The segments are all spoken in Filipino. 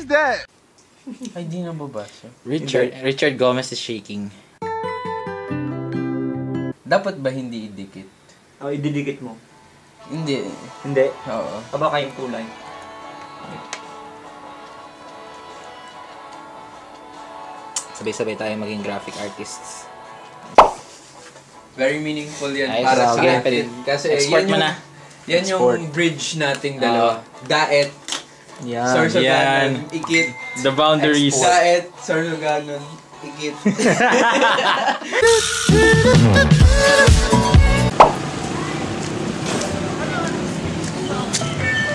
that? Ay, di na babasa. Richard Gomez is shaking. Dapat ba hindi idikit? O, ididikit mo. Hindi. Hindi? Oo. Aba kayong kulay. Sabay-sabay tayo maging graphic artists. Very meaningful yan Ay, para sa sige, atin. Kasi export yan mo yung, na. Yan yung bridge nating dalawa. Daet. Yan. Sorsoganon. Ikit. The boundaries. Daet. Sorsoganon. Ikit.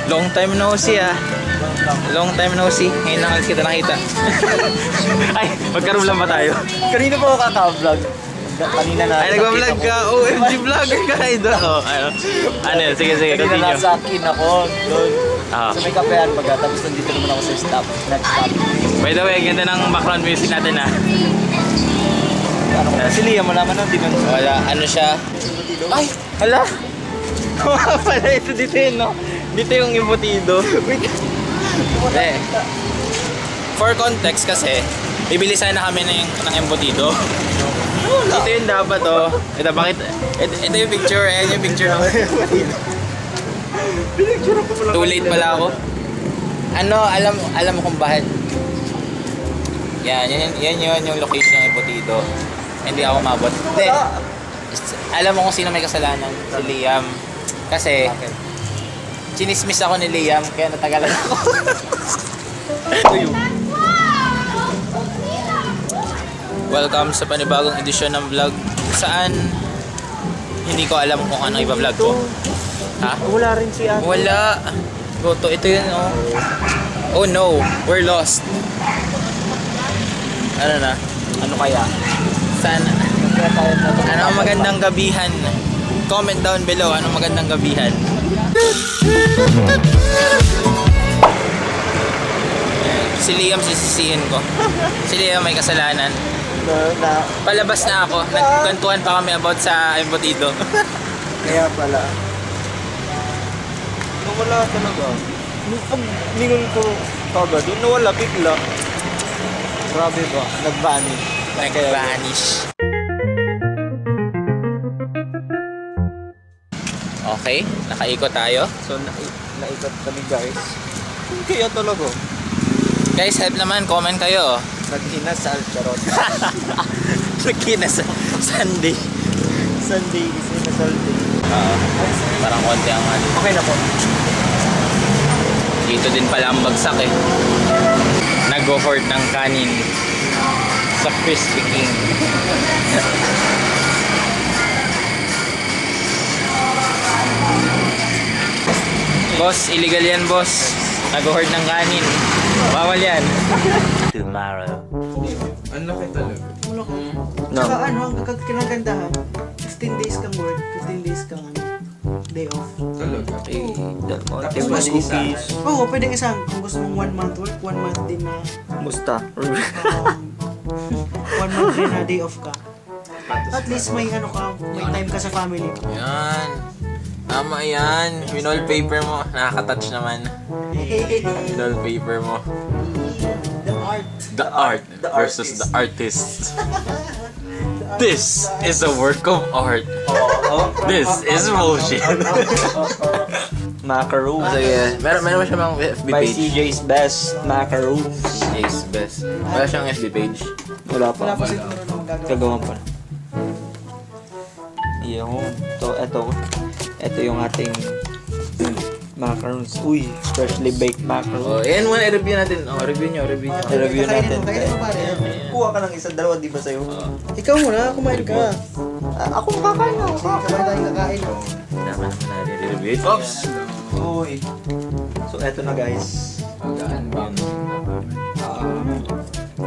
Long time no see Long time no see. Ngayon lang kita nakita. Ay, magkaroon lang ba tayo? Kanina po ako kaka-vlog. Kanina na. Ay, nagwa-vlog ka. OMG vlogger ka. Ano yun? Sige, Kanina continue. nasa akin ako. Doon. Ah. Sa may kapehan baga. Tapos nandito naman ako sa stop. Next stop. By the way, ganda ng background music natin ha. Si Liam, wala man di man. Wala, ano siya? Ay, hala! Kuha pala ito dito yun, no? Dito yung embutido. For context kasi, bibili sana kami ng embutido. Ito yung dapat, oh. Ito, bakit? Ito yung picture, ayan yung picture ng embutido. Too late pala ako. Ano, alam mo kung bakit? Yan yung location ng embutido. Hindi ako mabot. Hindi. Alam mo kung sino may kasalanan? Si Liam. Kasi, chinismis ako ni Liam, kaya natagalan ako. Welcome sa panibagong edisyon ng vlog. Saan hindi ko alam kung ano iba-vlog ko. Ha? Wala rin si Ate. Wala. Goto, ito yun, oh. Oh no, we're lost. Ano na? Ano kaya? Sana. Ano ang magandang gabihan? Comment down below, ano magandang gabihan? Si Liam sisisihin ko. Si Liam may kasalanan. Palabas na ako. Nagkwentuhan pa kami about sa embutido. Kaya pala. Nawala talaga. Pag ningon ko kagad, nawala bigla. Grabe ba? Nag-vanish. Nag-vanish. Okay, nakaikot tayo. So, naikot kami guys. Kaya talaga. Guys, help naman, comment kayo. Naghinasal, charot. Nagkinasal. Sunday. Sunday is inasal day. Parang konti ang ano. Okay na po. Dito din pala ang bagsak eh. Nag-go-hoard ng kanin sa Crispy King. Boss, illegal yan boss. Nag-hoard ng kanin. Bawal yan. Tomorrow. Ano kayo talaga? Wala ko. No. Saka ano, ang kinagandahan, 15 days kang work, 15 days kang day off. Talaga? Tapos cookies. Oo, pwedeng isang, kung gusto mong 1 month work, 1 month din na, Musta? 1 month din na day off ka. At least may ano ka, may time ka sa family. Yan. Tama yan. Winol paper mo. Nakaka-touch naman. Winol paper mo. The art. The art versus the artist. This is a work of art. This is bullshit. Macaroons. So yeah, meron ba siya mga FB By page? CJ's Best Macaroons. CJ's Best. Wala siyang FB page. Wala pa. Wala pa siguro na magagawa. Gagawa pa. Yun. Ito yung ating macarons. Uy, freshly baked Oh, macarons. yan muna i-review natin. Oh, review nyo. I-review natin. Kainin mo pare. Kuha ka ng isa, dalawa, di ba sa'yo? Ikaw muna, kumain ka. Ako kakain ako. Sabay tayong kakain. Dapat naman natin i-review. Oops! Uy. So, eto na guys.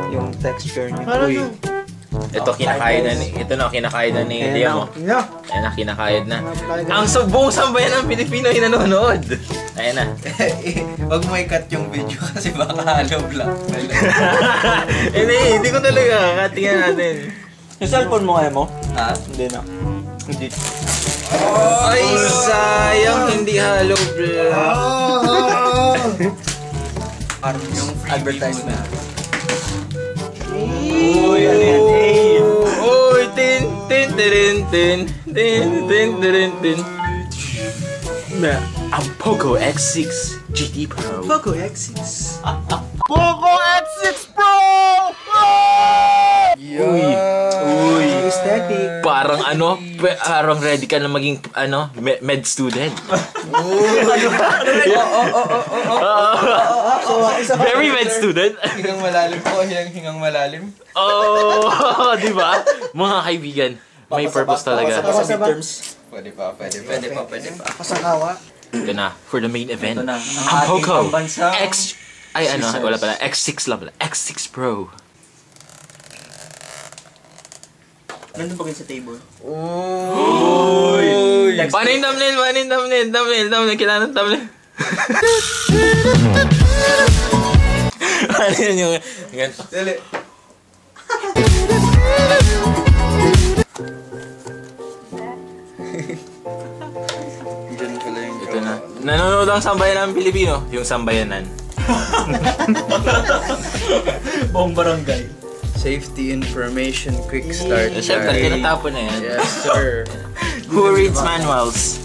Yung texture niya. Parang Uy. yung, Ito kinakain na ni Liam. Yeah. Ayan na, kinakain na. Ang subong sambayan ng Pilipino ay nanonood. Ayan na. Wag mo i-cut yung video kasi baka halo vlog. Hindi ko talaga. Katingnan natin. Yung cellphone mo kaya mo? Ha? Hindi na. Hindi. Ay, sayang hindi hollow vlog. Yung advertisement. Uy, ano yan? Hey! Uy, tin. Ang Poco X6 GT Pro. Poco X6. Poco X6 Pro! Uy. Aesthetic. Parang parang ready ka na maging med student. Very med student. Hingang malalim po, hingang malalim. Oh, di ba? Mga kaibigan, may purpose talaga. Pwede pa. Pasakawa. Ito na, for the main event. Ito na, Ang Poco pambansang wala pala, X6 lang pala, X6 Pro. Nandun pa kayo sa table. Uy! Paano yung thumbnail? Kailangan ng thumbnail. Ano yun yung ganito? Dali. Diyan pala yung Ito na. Nanonood ang sambayan ng Pilipino, yung sambayanan. Buong barangay. Safety information, quick start. Siyempre, tinatapon na yan. Yes, sir. Who reads manuals?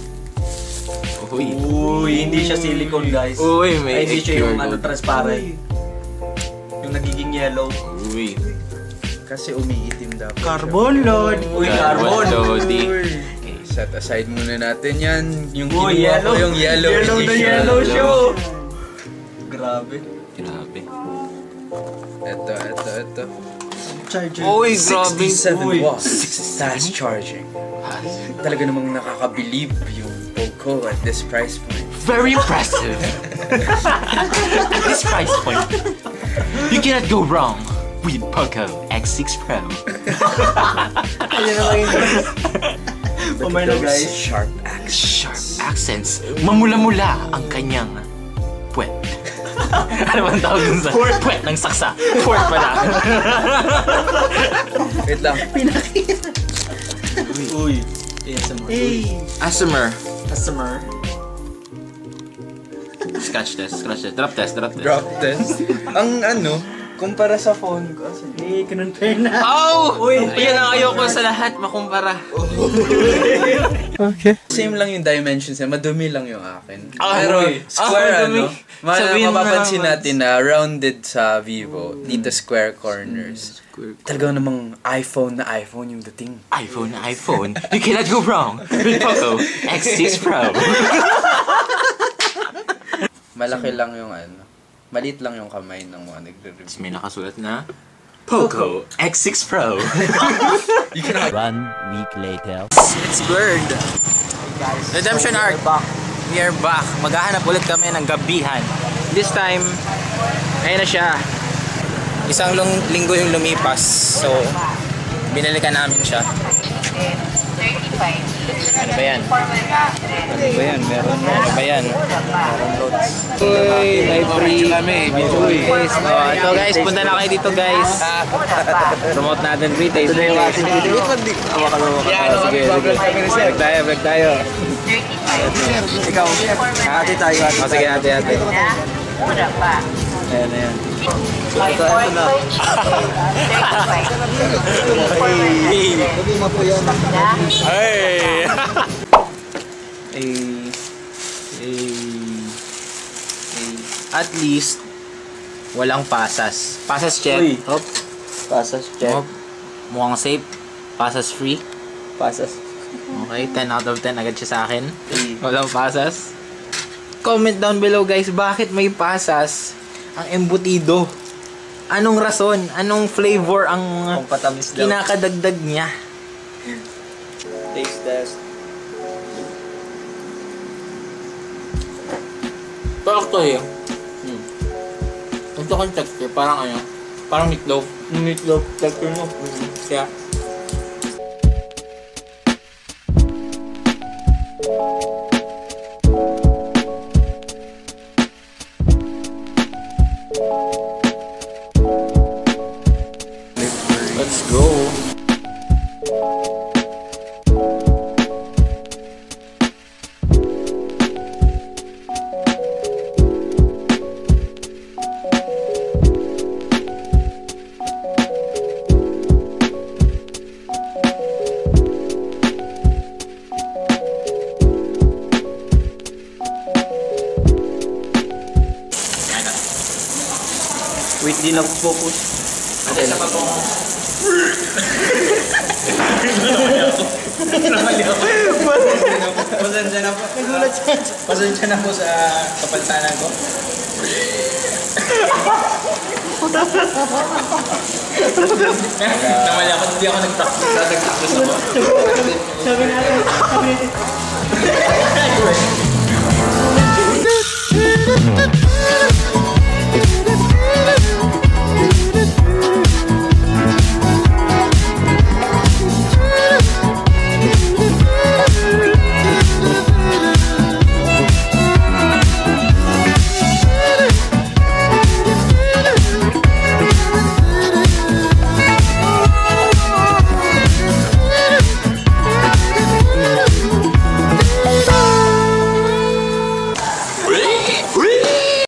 Uy. Uy, hindi siya silicone, guys. Uy, may Ay, hindi siya yung QR code. transparent. Yung nagiging yellow. Uy. Kasi umiitim dapat. Carbon load. Uy, carbon. Lodi. Okay, set aside muna natin yan. Yung Uy, kinuha yellow. ko yung yellow Yellow na edition. yellow show. Grabe. Grabe. Ito. Charger. Uy, grabe. 67 Uy. watts. Fast charging. Talaga namang nakakabilib yung Poco at this price point. Very impressive. At this price point, you cannot go wrong with Poco X6 Pro. Ayun na lang Umay na, guys. Sharp accents. Sharp accents. Mamula-mula ang kanyang puwet. Ano bang tawag dun sa puwet ng saksa? Puwet pala. Wait lang. Uy. ASMR. Hey. Asmer. Customer. Scratch test. Drop test. Drop test. Ang kumpara sa phone ko. Hey, kinunter na. Oh! Uy! Ayan ang ayoko sa lahat, makumpara. Same lang yung dimensions niya. Madumi lang yung akin. Ah, Pero uy. square Madumi. Sabihin mo mapapansin na natin na rounded sa Vivo. Dito square corners. Talagang namang iPhone na iPhone yung dating. iPhone. You cannot go wrong with Poco X6 Pro. Malaki lang yung maliit lang yung kamay ng mga nagre-review. Tapos may nakasulat na Poco X6 Pro. 1 week later. It's blurred. Redemption Arc. We are back. Maghahanap ulit kami ng gabihan. This time, ayun na siya. Isang linggo yung lumipas. So, binalikan namin siya. Ano ba yan? Meron loads. Uy, may free kami. Uy. Ito guys, punta na kayo dito guys. Promote natin free taste. Sige. Break tayo. Ikaw. Hati tayo. Sige, ate. Ayan. Ito na. Hey! At least, walang pasas. Pasas check. Uy. Hop. Pasas check. Hop. Mukhang safe. Pasas free. Pasas. Okay, 10 out of 10 agad siya sa akin. Walang pasas. Comment down below guys, bakit may pasas ang embutido? Anong rason? Anong flavor ang Kung patamis daw. kinakadagdag niya? Taste test. Pero actually, ito kong texture, parang parang meatloaf. Meatloaf. Texture mo. Kaya, let's go. Wait, di nag-focus. At isa pa pong... Pasensya na po. Nagulat siya. Pasensya na po sa kapansanan ko. Namali ako, hindi ako nag-practice. Nag-practice ako. Sabi natin.